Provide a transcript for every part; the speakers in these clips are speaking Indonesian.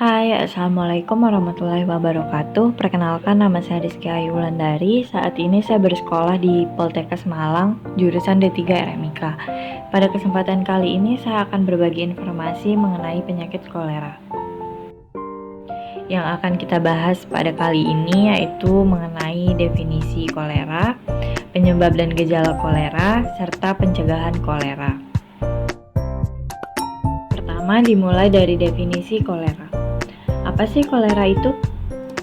Hai, Assalamualaikum warahmatullahi wabarakatuh. Perkenalkan, nama saya Rizky Ayu Wulandari. Saat ini saya bersekolah di Poltekkes Malang, jurusan D3 RMIK. Pada kesempatan kali ini saya akan berbagi informasi mengenai penyakit kolera. Yang akan kita bahas pada kali ini yaitu mengenai definisi kolera, penyebab dan gejala kolera, serta pencegahan kolera. Pertama, dimulai dari definisi kolera. Apa sih kolera itu?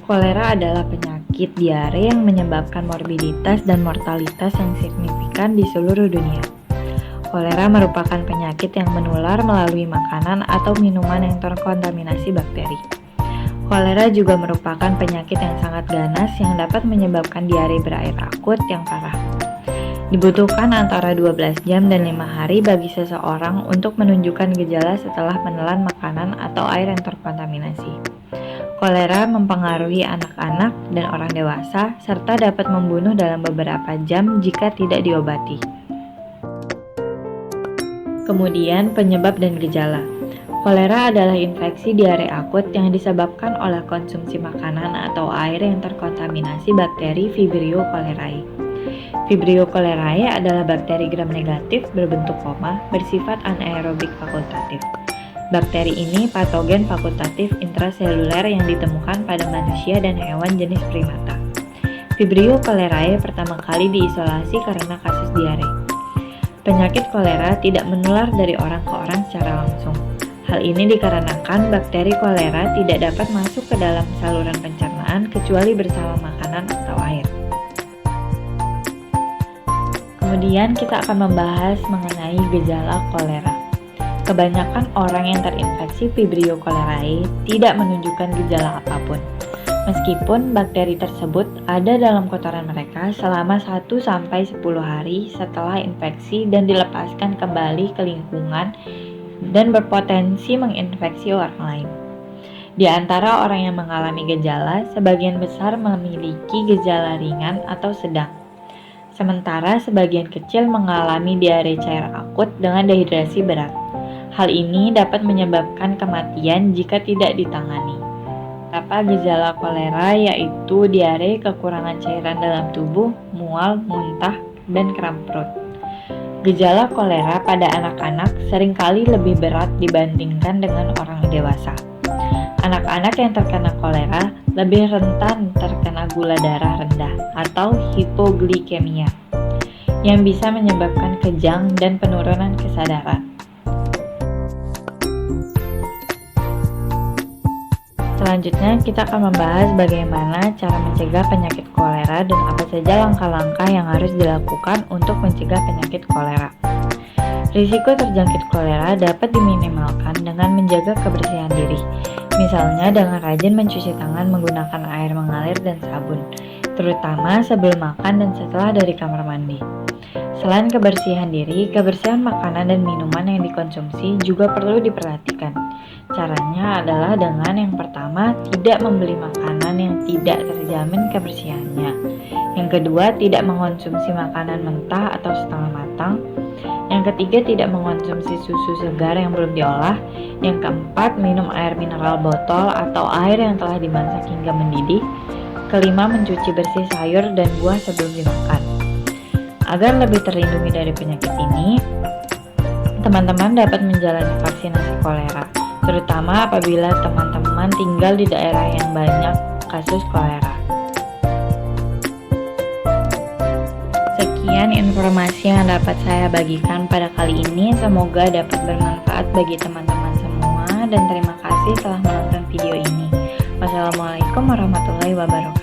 Kolera adalah penyakit diare yang menyebabkan morbiditas dan mortalitas yang signifikan di seluruh dunia. Kolera merupakan penyakit yang menular melalui makanan atau minuman yang terkontaminasi bakteri. Kolera juga merupakan penyakit yang sangat ganas yang dapat menyebabkan diare berair akut yang parah. Dibutuhkan antara 12 jam dan 5 hari bagi seseorang untuk menunjukkan gejala setelah menelan makanan atau air yang terkontaminasi. Kolera mempengaruhi anak-anak dan orang dewasa, serta dapat membunuh dalam beberapa jam jika tidak diobati. Kemudian, penyebab dan gejala. Kolera adalah infeksi diare akut yang disebabkan oleh konsumsi makanan atau air yang terkontaminasi bakteri Vibrio cholerae. Vibrio cholerae adalah bakteri gram negatif berbentuk koma bersifat anaerobik fakultatif. Bakteri ini patogen fakultatif intraseluler yang ditemukan pada manusia dan hewan jenis primata. Vibrio cholerae pertama kali diisolasi karena kasus diare. Penyakit kolera tidak menular dari orang ke orang secara langsung. Hal ini dikarenakan bakteri kolera tidak dapat masuk ke dalam saluran pencernaan kecuali bersama makanan atau air. Kemudian kita akan membahas mengenai gejala kolera. Kebanyakan orang yang terinfeksi Vibrio cholerae tidak menunjukkan gejala apapun, meskipun bakteri tersebut ada dalam kotoran mereka selama 1-10 hari setelah infeksi dan dilepaskan kembali ke lingkungan dan berpotensi menginfeksi orang lain. Di antara orang yang mengalami gejala, sebagian besar memiliki gejala ringan atau sedang. Sementara sebagian kecil mengalami diare cair akut dengan dehidrasi berat. Hal ini dapat menyebabkan kematian jika tidak ditangani. Beberapa gejala kolera yaitu diare, kekurangan cairan dalam tubuh, mual, muntah, dan kram perut. Gejala kolera pada anak-anak seringkali lebih berat dibandingkan dengan orang dewasa. Anak-anak yang terkena kolera lebih rentan terkena gula darah rendah atau hipoglikemia, yang bisa menyebabkan kejang dan penurunan kesadaran. Selanjutnya, kita akan membahas bagaimana cara mencegah penyakit kolera dan apa saja langkah-langkah yang harus dilakukan untuk mencegah penyakit kolera. Risiko terjangkit kolera dapat diminimalkan dengan menjaga kebersihan diri, misalnya dengan rajin mencuci tangan menggunakan air mengalir dan sabun, terutama sebelum makan dan setelah dari kamar mandi. Selain kebersihan diri, kebersihan makanan dan minuman yang dikonsumsi juga perlu diperhatikan. Caranya adalah dengan yang pertama, tidak membeli makanan yang tidak terjamin kebersihannya. Yang kedua, tidak mengkonsumsi makanan mentah atau setengah matang. Yang ketiga, tidak mengkonsumsi susu segar yang belum diolah. Yang keempat, minum air mineral botol atau air yang telah dimasak hingga mendidih. Kelima, mencuci bersih sayur dan buah sebelum dimakan. Agar lebih terlindungi dari penyakit ini, teman-teman dapat menjalani vaksinasi kolera, terutama apabila teman-teman tinggal di daerah yang banyak kasus kolera. Sekian informasi yang dapat saya bagikan pada kali ini, semoga dapat bermanfaat bagi teman-teman semua dan terima kasih telah menonton video ini. Wassalamualaikum warahmatullahi wabarakatuh.